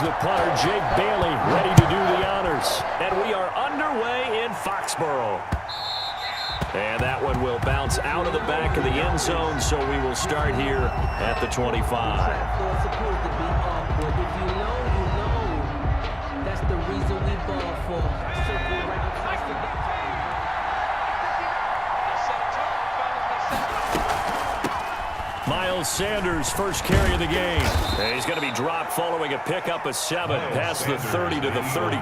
the punter, Jake Bailey, ready to do the honors. And we are underway in Foxborough. And that one will bounce out of the back of the end zone, so we will start here at the 25. It's supposed to be awkward. If you know, you know. That's the reason we ball for. Miles Sanders, first carry of the game. And he's going to be dropped following a pickup of 7 past the 30 to the 32.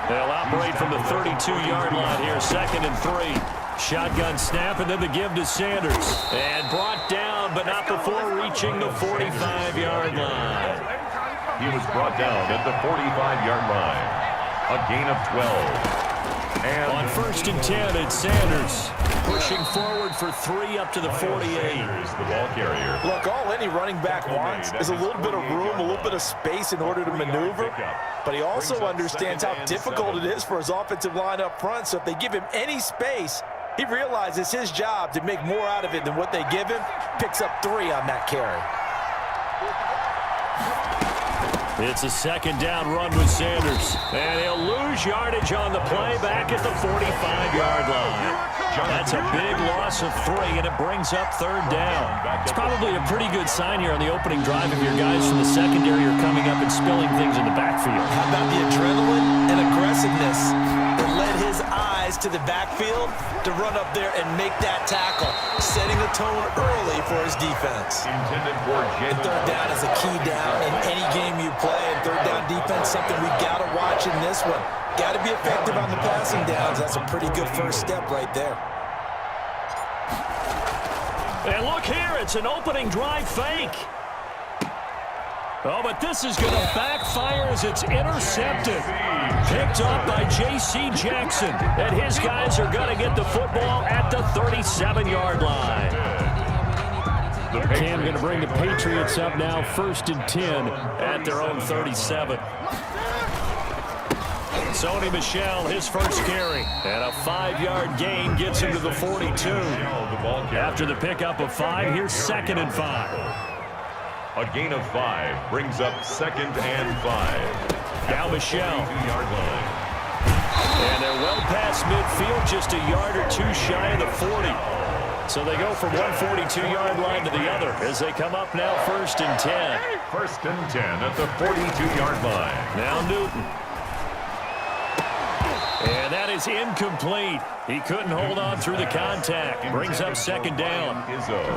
They'll operate from the 32-yard line here, 2nd and 3. Shotgun snap, and then the give to Sanders. And brought down, but not before reaching the 45-yard line. He was brought down at the 45-yard line. A gain of 12. And on 1st and 10, it's Sanders pushing forward for 3 up to the 48. The ball carrier. Look, all any running back wants is a little bit of room, a little bit of space in order to maneuver. But he also understands how difficult it is for his offensive line up front. So if they give him any space, he realizes his job to make more out of it than what they give him. Picks up 3 on that carry. It's a 2nd down run with Sanders. And he'll lose yardage on the play back at the 45-yard line. That's a big loss of 3, and it brings up 3rd down. It's probably a pretty good sign here on the opening drive if your guys from the secondary are coming up and spilling things in the backfield. How about the adrenaline and aggressiveness that led his eyes to the backfield to run up there and make that tackle, setting the tone early for his defense. Intended for And 3rd down is a key down in any game you play, and 3rd down defense, something we got to watch in this one. Got to be effective on the passing downs. That's a pretty good first step right there. And look here, it's an opening drive fake. Oh, but this is going to backfire as it's intercepted. Picked up by J.C. Jackson. And his guys are going to get the football at the 37-yard line. Cam going to bring the Patriots up now, 1st and 10 at their own 37. Sony Michel, his first carry. And a 5-yard gain gets him to the 42. After the pickup of 5, here's 2nd and 5. A gain of 5 brings up 2nd and 5. Now Michel. 2-yard line. And they're well past midfield, just a yard or 2 shy of the 40. So they go from one 42-yard line to the other as they come up now 1st and 10. 1st and 10 at the 42-yard line. Now Newton. And that is incomplete. He couldn't hold on through the contact. Brings up 2nd down.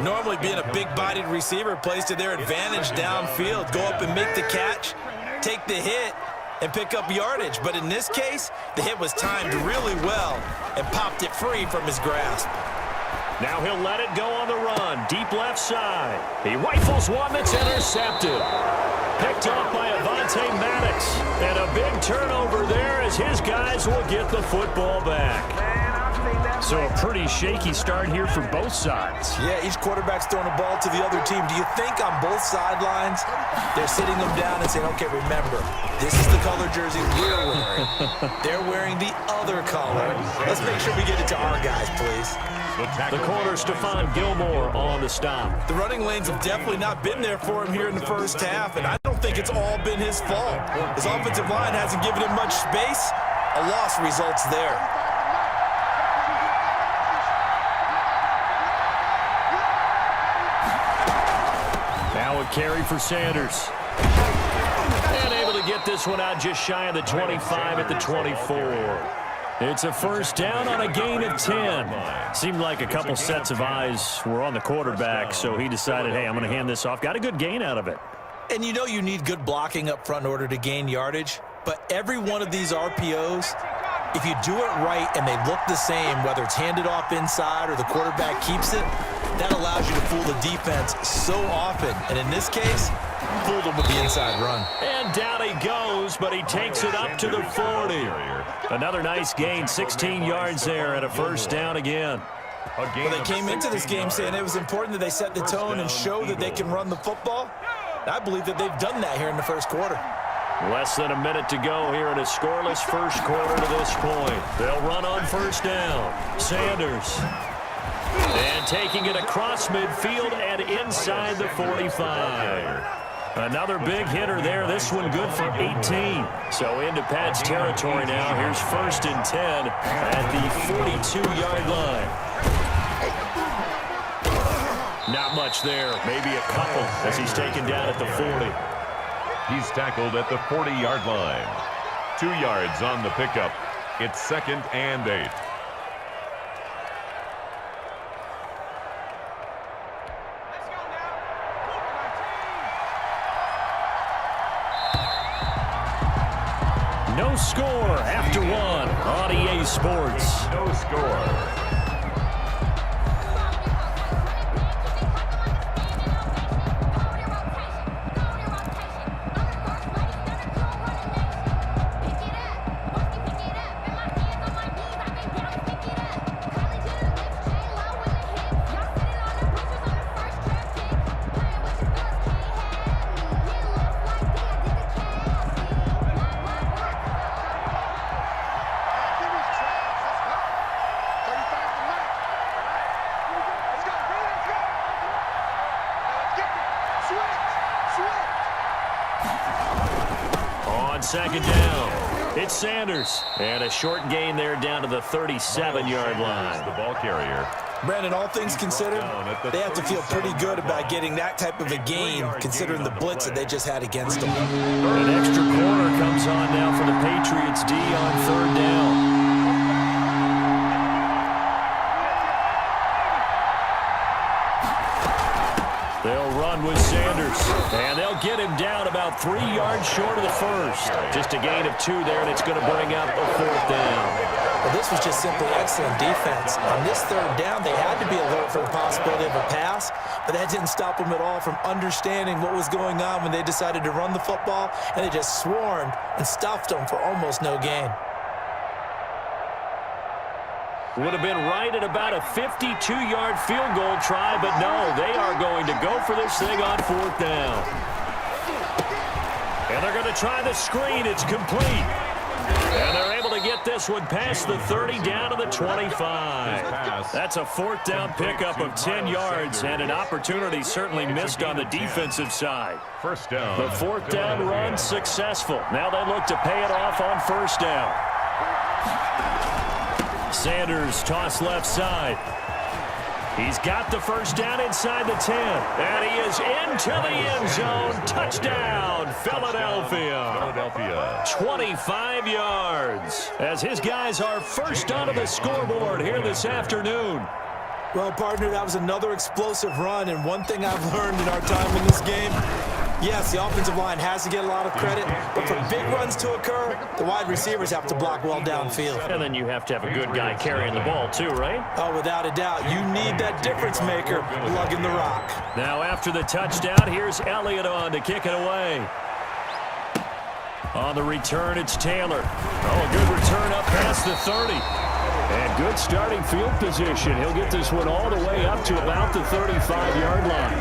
Normally being a big-bodied receiver plays to their advantage downfield. Go up and make the catch, take the hit, and pick up yardage. But in this case, the hit was timed really well and popped it free from his grasp. Now he'll let it go on the run. Deep left side. He rifles one that's intercepted. Picked off by Avonte Maddox. And a big turnover there as his guys will get the football back. So a pretty shaky start here for both sides. Yeah, each quarterback's throwing the ball to the other team. Do you think on both sidelines they're sitting them down and saying, okay, remember, this is the color jersey we're wearing. They're wearing the other color. Let's make sure we get it to our guys, please. The corner, Stephon Gilmore on the stop. The running lanes have definitely not been there for him here in the first half, and I don't think it's all been his fault. His offensive line hasn't given him much space. A loss results there. Now a carry for Sanders. And able to get this one out just shy of the 25 at the 24. It's a 1st down on a gain of 10. Seemed like a couple sets of eyes were on the quarterback, so he decided, hey, I'm going to hand this off. Got a good gain out of it. And you know you need good blocking up front in order to gain yardage, but every one of these RPOs, if you do it right and they look the same, whether it's handed off inside or the quarterback keeps it, that allows you to fool the defense so often. And in this case, fooled them with the inside run. And down he goes, but he takes it up to the 40. Another nice gain, 16 yards there, and a 1st down again. Well, they came into this game saying it was important that they set the tone and show that they can run the football. I believe that they've done that here in the first quarter. Less than a minute to go here in a scoreless first quarter to this point. They'll run on 1st down. Sanders. And taking it across midfield and inside the 45. Another big hitter there. This one good for 18. So into Pat's territory now. Here's 1st and 10 at the 42-yard line. Not much there. Maybe a couple as he's taken down at the 40. He's tackled at the 40-yard line. 2 yards on the pickup. It's 2nd and 8. No score after 1 on EA Sports. No score. On 2nd down, it's Sanders. And a short gain there down to the 37-yard line. The ball carrier. Brandon, all things considered, they have to feel pretty good about getting that type of a gain, considering the blitz that they just had against them. An extra corner comes on now for the Patriots D on 3rd down. They'll run with Sanders, and they'll get him down about 3 yards short of the first. Just a gain of 2 there, and it's going to bring up a 4th down. Well, this was just simply excellent defense. On this 3rd down, they had to be alert for the possibility of a pass, but that didn't stop them at all from understanding what was going on when they decided to run the football, and they just swarmed and stuffed them for almost no gain. Would have been right at about a 52-yard field goal try, but no, they are going to go for this thing on 4th down. And they're going to try the screen. It's complete. And they're able to get this one past the 30 down to the 25. That's a 4th down pickup of 10 yards and an opportunity certainly missed on the defensive side. 1st down. The 4th down run successful. Now they look to pay it off on 1st down. Sanders toss left side. He's got the 1st down inside the 10. And he is into the end zone. Touchdown, Philadelphia. 25 yards as his guys are first onto the scoreboard here this afternoon. Well, partner, that was another explosive run, and one thing I've learned in our time in this game, yes, the offensive line has to get a lot of credit, but for big runs to occur, the wide receivers have to block well downfield. And then you have to have a good guy carrying the ball too, right? Oh, without a doubt. You need that difference maker lugging the rock. Now after the touchdown, here's Elliott on to kick it away. On the return, it's Taylor. Oh, a good return up past the 30. And good starting field position. He'll get this one all the way up to about the 35-yard line.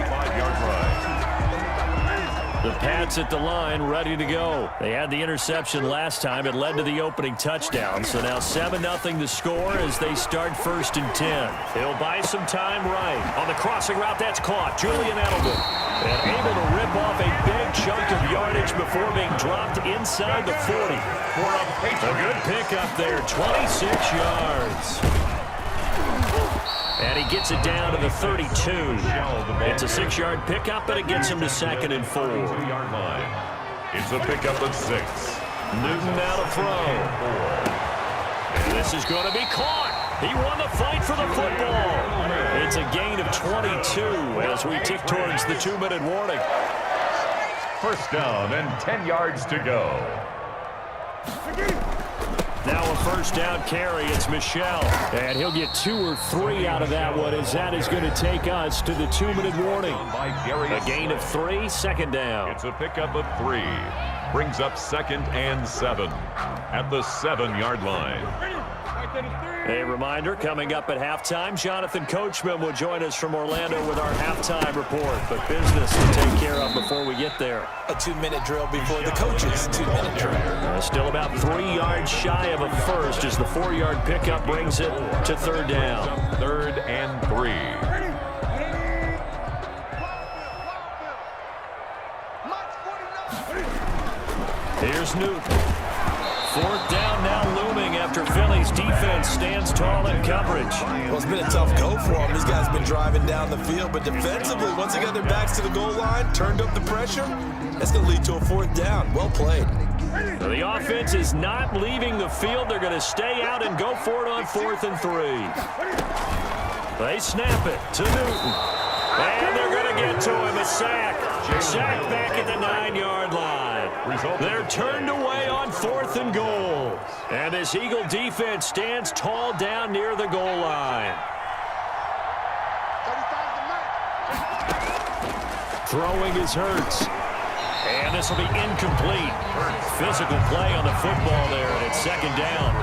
The Pats at the line, ready to go. They had the interception last time. It led to the opening touchdown. So now 7-0 the score as they start 1st and 10. He'll buy some time right. On the crossing route, that's caught. Julian Edelman. And able to rip off a big chunk of yardage before being dropped inside the 40. A good pickup there, 26 yards. And he gets it down to the 32. It's a 6-yard pickup, but it gets him to 2nd and 4. It's a pickup of 6. Newton now to throw. And this is going to be caught. He won the fight for the football. It's a gain of 22 as we tick towards the 2-minute warning. 1st down and 10 yards to go. Now a 1st down carry. It's Michel. And he'll get 2 or 3 out of that one as that is going to take us to the 2-minute warning. A gain of 3, 2nd down. It's a pickup of 3. Brings up 2nd and 7 at the 7-yard line. A reminder, coming up at halftime, Jonathan Coachman will join us from Orlando with our halftime report. But business to take care of before we get there. A 2-minute drill before the coaches' 2-minute drill. Still about 3 yards shy of a first as the 4-yard pickup brings it to 3rd down. 3rd and 3. Here's Newton. Fourth down now looming after Philly's defense stands tall in coverage. Well, it's been a tough go for them. These guys have been driving down the field, but defensively, once they got their backs to the goal line, turned up the pressure, that's going to lead to a fourth down. Well played. Now the offense is not leaving the field. They're going to stay out and go for it on 4th and 3. They snap it to Newton. And they're going to get to him. A sack. Sack back at the 9-yard line. They're turned away on 4th and goal. And this Eagle defense stands tall down near the goal line. Throwing is Hurts. And this will be incomplete. Physical play on the football there, and it's 2nd down.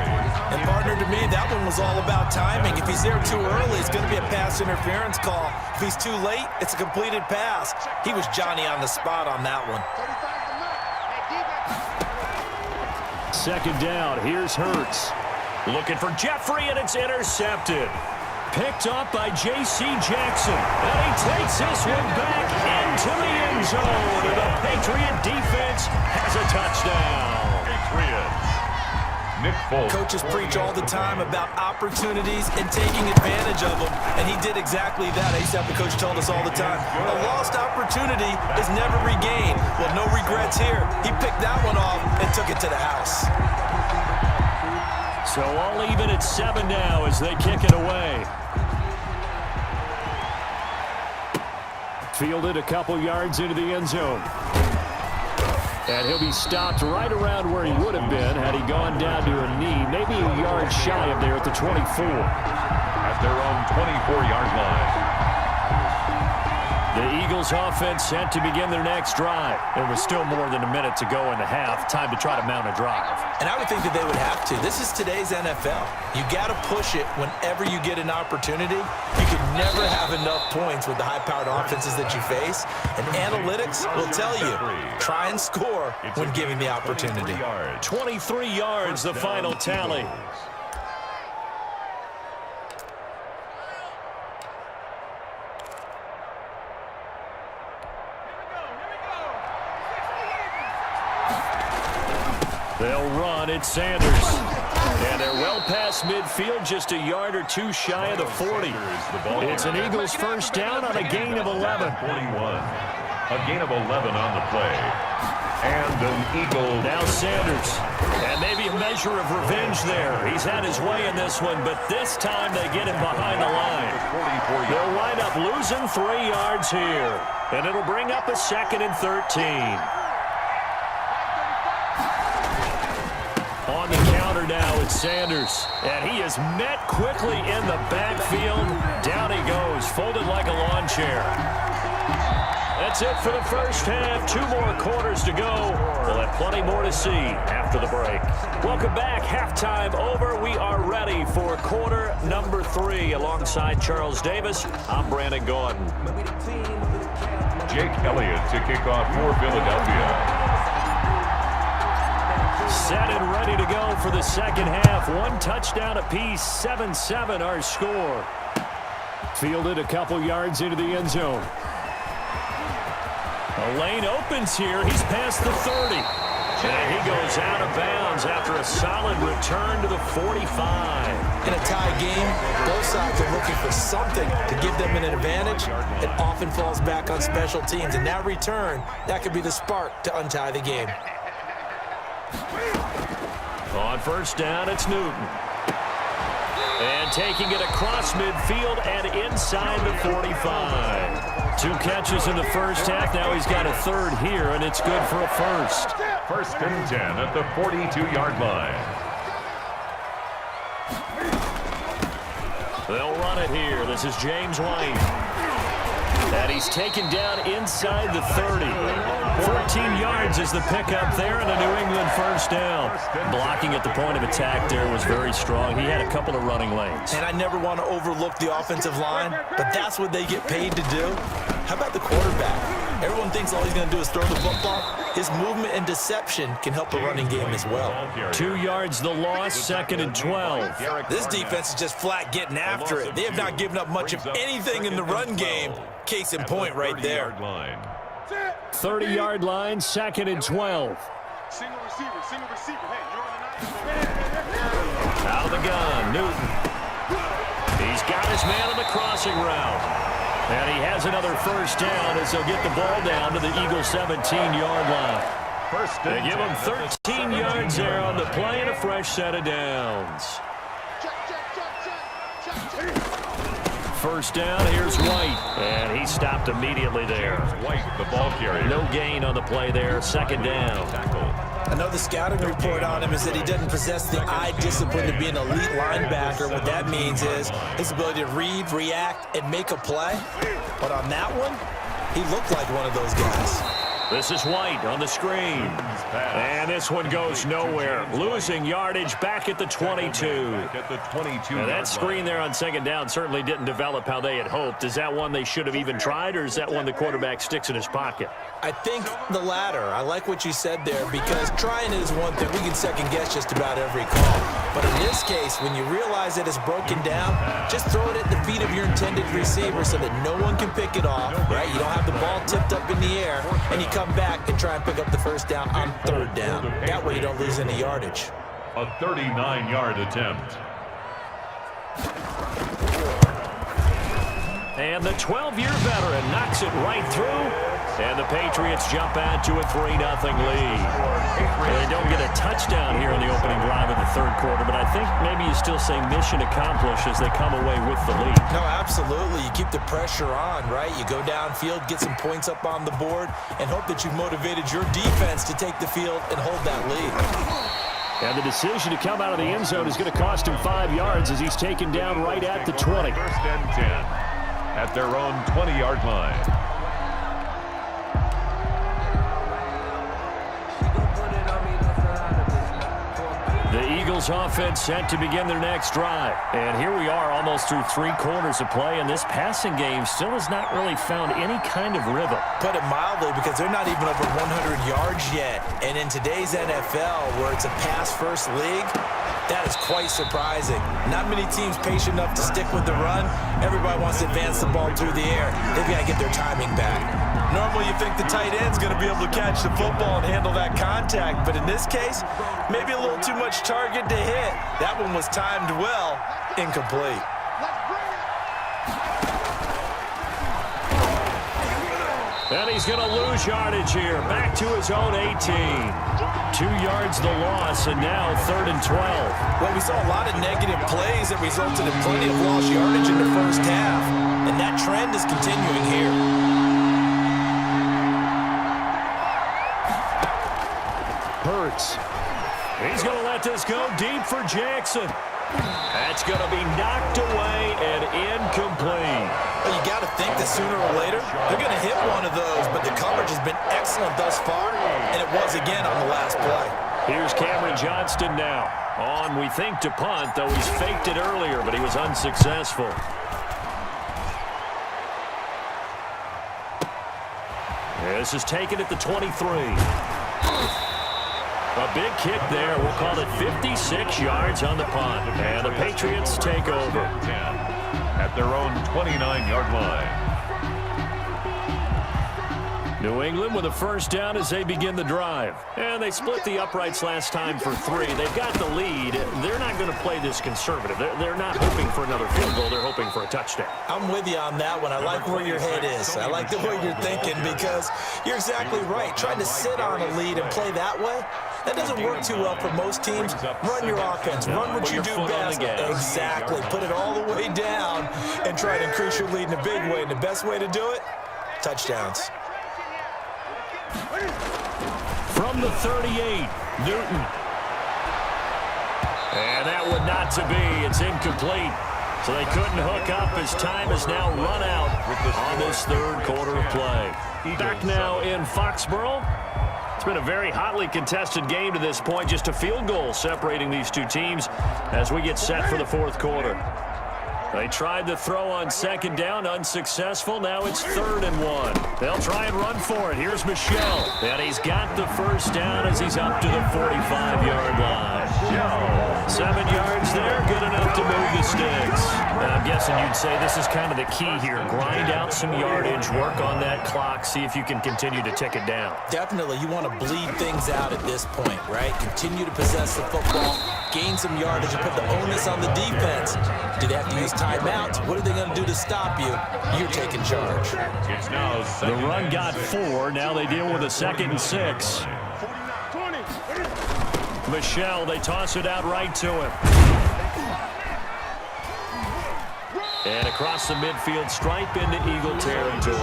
And partner, to me, that one was all about timing. If he's there too early, it's going to be a pass interference call. If he's too late, it's a completed pass. He was Johnny on the spot on that one. 2nd down. Here's Hurts. Looking for Jeffrey, and it's intercepted. Picked up by J.C. Jackson. And he takes this one back into the end zone. And the Patriot defense has a touchdown. Patriots. Nick Foles. Coaches preach all the time about opportunities and taking advantage of them, and he did exactly that. I used to have the coach tell us all the time, a lost opportunity is never regained. Well, no regrets here. He picked that one off and took it to the house. So all even at 7 now as they kick it away. Fielded a couple yards into the end zone. And he'll be stopped right around where he would have been had he gone down to a knee, maybe a yard shy of there at the 24. At their own 24-yard line. The Eagles offense set to begin their next drive. There was still more than a minute to go in the half. Time to try to mount a drive. And I would think that they would have to. This is today's NFL. You got to push it whenever you get an opportunity. You can never have enough points with the high-powered offenses that you face. And analytics will tell you, try and score when given the opportunity. 23 yards, the final tally. They'll run. It's Sanders. And they're well past midfield, just a yard or two shy of the 40. It's an Eagles first down on a gain of 11. 41. A gain of 11 on the play. And an Eagle. Now Sanders. And maybe a measure of revenge there. He's had his way in this one, but this time they get him behind the line. They'll wind up losing 3 yards here. And it'll bring up a 2nd and 13. On the counter now, it's Sanders. And he is met quickly in the backfield. Down he goes, folded like a lawn chair. That's it for the first half. 2 more quarters to go. We'll have plenty more to see after the break. Welcome back. Halftime over. We are ready for quarter number 3. Alongside Charles Davis, I'm Brandon Gordon. Jake Elliott to kick off for Philadelphia. Set and ready to go for the second half. 1 touchdown apiece, 7-7 our score. Fielded a couple yards into the end zone. A lane opens here. He's past the 30. And he goes out of bounds after a solid return to the 45. In a tie game, both sides are looking for something to give them an advantage. It often falls back on special teams. And that return, that could be the spark to untie the game. On first down, it's Newton. And taking it across midfield and inside the 45. 2 catches in the first half. Now he's got a 3rd here, and it's good for a first. 1st and 10 at the 42-yard line. They'll run it here. This is James White. And he's taken down inside the 30. 14 yards is the pickup there, and a New England first down. Blocking at the point of attack there was very strong. He had a couple of running lanes. And I never want to overlook the offensive line, but that's what they get paid to do. How about the quarterback? Everyone thinks all he's going to do is throw the football. His movement and deception can help the running game as well. 2 yards the loss, 2nd and 12. This defense is just flat getting after it. They have not given up much of anything in the run game. Case in point right there. 30-yard line, 2nd and 12. Single receiver. Hey, you're on the night. Out of the gun, Newton. He's got his man on the crossing route. And he has another first down as they'll get the ball down to the Eagles' 17-yard line. They give him 13 yards there on the play and a fresh set of downs. First down, here's White. And he stopped immediately there. White, the ball carrier. No gain on the play there, second down. I know the scouting report on him is that he doesn't possess the eye discipline to be an elite linebacker. What that means is his ability to read, react, and make a play. But on that one, he looked like one of those guys. This is White on the screen. And this one goes nowhere. Losing yardage back at the 22. And that screen there on second down certainly didn't develop how they had hoped. Is that one they should have even tried, or is that one the quarterback sticks in his pocket? I think the latter. I like what you said there, because trying it is one thing. We can second guess just about every call. But in this case, when you realize that it's broken down, just throw it at the feet of your intended receiver so that no one can pick it off, right? You don't have the ball tipped up in the air, and you come back and try and pick up the first down on third down. That way you don't lose any yardage. A 39-yard attempt. And the 12-year veteran knocks it right through. And the Patriots jump out to a 3-0 lead. They don't get a touchdown here in the opening drive of the third quarter, but I think maybe you still say mission accomplished as they come away with the lead. No, absolutely. You keep the pressure on, right? You go downfield, get some points up on the board, and hope that you've motivated your defense to take the field and hold that lead. And the decision to come out of the end zone is going to cost him 5 yards as he's taken down right at the 20. First and 10 at their own 20-yard line. The Eagles offense set to begin their next drive. And here we are almost through 3 quarters of play, and this passing game still has not really found any kind of rhythm. Put it mildly, because they're not even over 100 yards yet. And in today's NFL, where it's a pass-first league, that is quite surprising. Not many teams patient enough to stick with the run. Everybody wants to advance the ball through the air. They've got to get their timing back. Normally you think the tight end's going to be able to catch the football and handle that contact, but in this case, maybe a little too much target to hit. That one was timed well, incomplete. And he's going to lose yardage here. Back to his own 18. 2 yards the loss, and now 3rd and 12. Well, we saw a lot of negative plays that resulted in plenty of lost yardage in the first half, and that trend is continuing here. Hurts. He's going to let this go deep for Jackson. That's going to be knocked away and incomplete. Well, you got to think that sooner or later they're going to hit one of those, but the coverage has been excellent thus far, and it was again on the last play. Here's Cameron Johnston now. On, we think, to punt, though he's faked it earlier, but he was unsuccessful. This is taken at the 23. A big kick there. We'll call it 56 yards on the punt. And the Patriots take over. At their own 29-yard line. New England with a first down as they begin the drive. And they split the uprights last time for 3. They've got the lead. They're not going to play this conservative. They're not hoping for another field goal. They're hoping for a touchdown. I'm with you on that one. I like where your head is. I like the way you're thinking, because you're exactly right. Trying to sit on a lead and play that way, that doesn't work too well for most teams. Run your offense. Run what you do best. Exactly. Put it all the way down and try to increase your lead in a big way. And the best way to do it, touchdowns. From the 38, Newton. And that one not to be. It's incomplete. So they couldn't hook up as time has now run out on this third quarter of play. Back now in Foxborough. It's been a very hotly contested game to this point. Just a field goal separating these two teams as we get set for the fourth quarter. They tried to throw on second down, unsuccessful. Now it's 3rd and 1. They'll try and run for it. Here's Michel. And he's got the first down as he's up to the 45-yard line. Michel. 7 yards there, good enough to move the sticks. I'm guessing you'd say this is kind of the key here. Grind out some yardage, work on that clock, see if you can continue to tick it down. Definitely, you want to bleed things out at this point, right? Continue to possess the football, gain some yardage, and put the onus on the defense. Do they have to use timeouts? What are they going to do to stop you? You're taking charge. It's now The run got 4. Now they deal with a 2nd and 6. Michel, they toss it out right to him. And across the midfield stripe into Eagle territory.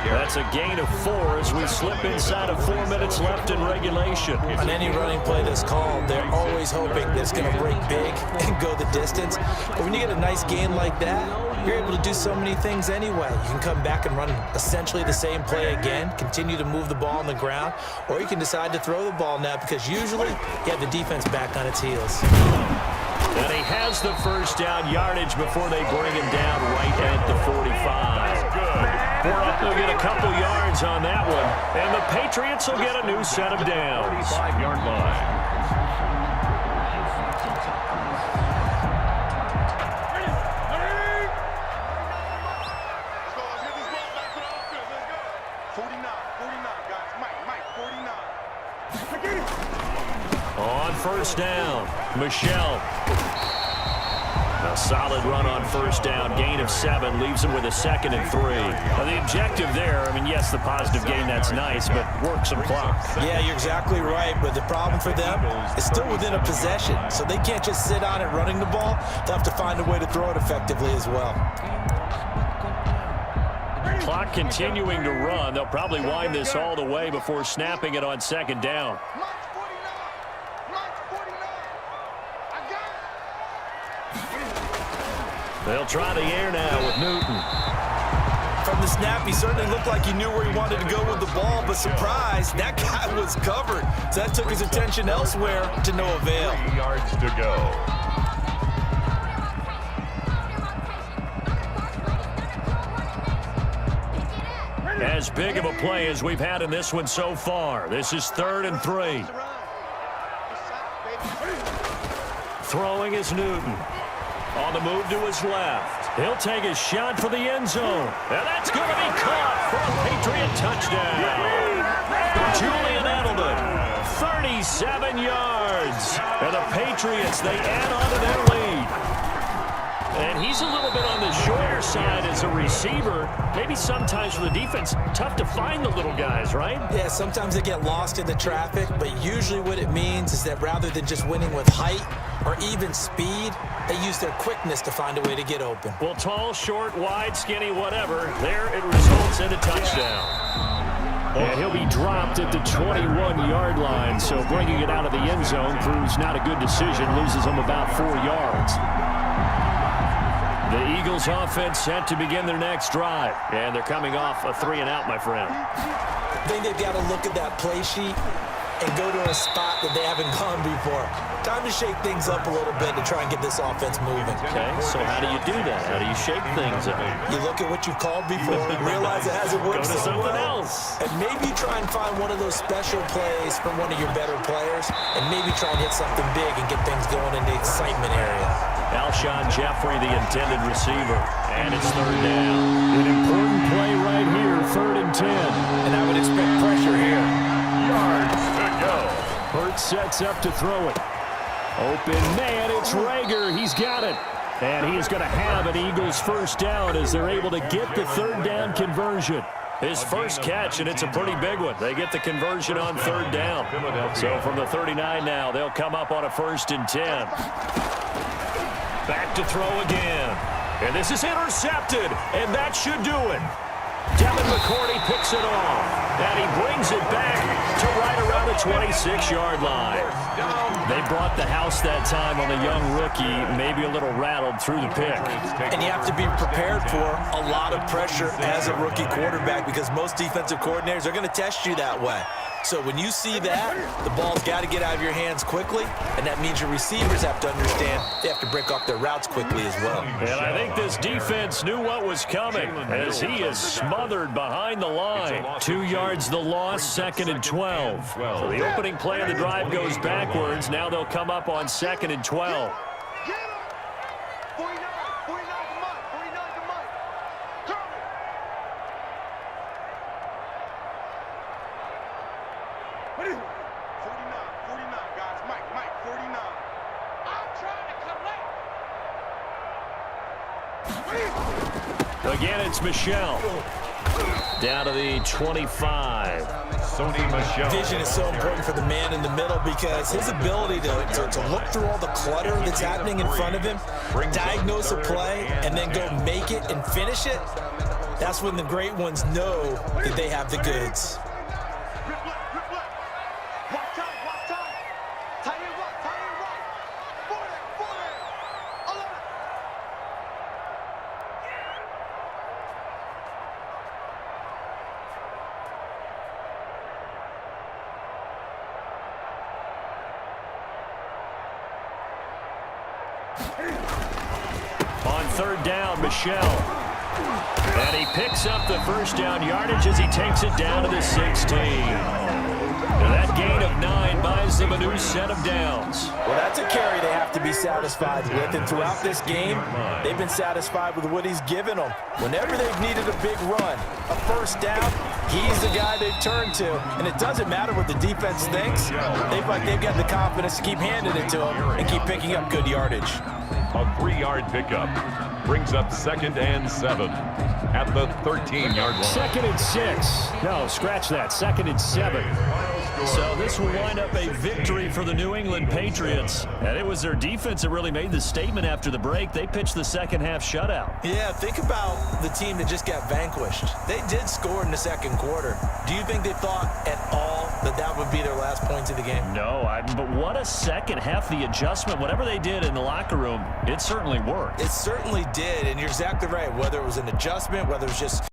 That's a gain of 4 as we slip inside of 4 minutes left in regulation. On any running play that's called, they're always hoping that it's going to break big and go the distance. But when you get a nice gain like that, you're able to do so many things anyway. You can come back and run essentially the same play again, continue to move the ball on the ground, or you can decide to throw the ball now because usually you have the defense back on its heels. And he has the first down yardage before they bring him down right at the 45. They'll get a couple yards on that one, and the Patriots will get a new set of downs. 45-yard line. On first down, Michel. A solid run on first down, gain of 7, leaves him with a 2nd and 3. Now the objective there, I mean, yes, the positive gain, that's nice, but work some clock. Yeah, you're exactly right, but the problem for them is still within a possession, so they can't just sit on it running the ball. They'll have to find a way to throw it effectively as well. Clock continuing to run. They'll probably wind this all the way before snapping it on 2nd down. They'll try the air now with Newton. From the snap, he certainly looked like he knew where he wanted to go with the ball, but surprise, that guy was covered. So that took his attention elsewhere to no avail. 3 yards to go. As big of a play as we've had in this one so far. This is 3rd and 3. Throwing is Newton. On the move to his left. He'll take a shot for the end zone. And that's going to be caught for a Patriot touchdown. Julian Edelman, 37 yards. And the Patriots, they add on to their lead. And he's a little bit on the shorter side as a receiver. Maybe sometimes for the defense, tough to find the little guys, right? Yeah, sometimes they get lost in the traffic, but usually what it means is that rather than just winning with height or even speed, they use their quickness to find a way to get open. Well, tall, short, wide, skinny, whatever, there it results in a touchdown. And he'll be dropped at the 21-yard line, so bringing it out of the end zone proves not a good decision, loses him about 4 yards. The Eagles offense set to begin their next drive, and they're coming off a 3-and-out, my friend. I think they've got to look at that play sheet and go to a spot that they haven't gone before. Time to shake things up a little bit to try and get this offense moving. Okay, so how do you do that? How do you shake things up? You look at what you've called before, realize it hasn't worked Go to so something well, else. and maybe try and find one of those special plays from one of your better players, and maybe try and hit something big and get things going in the excitement area. Alshon Jeffrey, the intended receiver, and it's 3rd down. An important play right here, 3rd and 10. And I would expect pressure here. Yards to go. Hurt sets up to throw it. Open man, it's Rager. He's got it. And he is going to have an Eagles first down as they're able to get the 3rd down conversion. His first catch, and it's a pretty big one. They get the conversion on 3rd down. So from the 39 now, they'll come up on a 1st and 10. Back to throw again. And this is intercepted, and that should do it. Devin McCourty picks it off, and he brings it back to right around the 26-yard line. They brought the house that time on the young rookie, maybe a little rattled through the pick. And you have to be prepared for a lot of pressure as a rookie quarterback because most defensive coordinators are going to test you that way. So when you see that, the ball's got to get out of your hands quickly, and that means your receivers have to understand they have to break off their routes quickly as well. And I think this defense knew what was coming as he is smothered behind the line. 2 yards the loss, 2nd and 12. So the opening play of the drive goes backwards. Now they'll come up on 2nd and 12. Get him! 49 to Mike. 49 to Mike. Turn it. 49, guys. Mike, 49. I'm trying to collect. Again, it's Michel. Down to the 25. Sony Michel. Vision is so important for the man in the middle because his ability to look through all the clutter that's happening in front of him, diagnose a play, and then go make it and finish it, that's when the great ones know that they have the goods. Rip left. Watch time. Tie it right. 40. 11. On 3rd down, Michel. And he picks up the first down yardage as he takes it down to the 16. And that gain of 9 buys them a new set of downs. Well, that's a carry they have to be satisfied with, and throughout this game, they've been satisfied with what he's given them. Whenever they've needed a big run, a first down, he's the guy they've turned to. And it doesn't matter what the defense thinks. They feel like they've got the confidence to keep handing it to him and keep picking up good yardage. A 3-yard pickup brings up 2nd and 7 at the 13-yard line. 2nd and 6. No, scratch that. 2nd and 7. So this will wind up a victory for the New England Patriots. And it was their defense that really made the statement after the break. They pitched the second half shutout. Yeah, think about the team that just got vanquished. They did score in the 2nd quarter. Do you think they thought at all that that would be their last points of the game? No, but what a second half. The adjustment, whatever they did in the locker room, it certainly worked. It certainly did, and you're exactly right. Whether it was an adjustment, whether it was just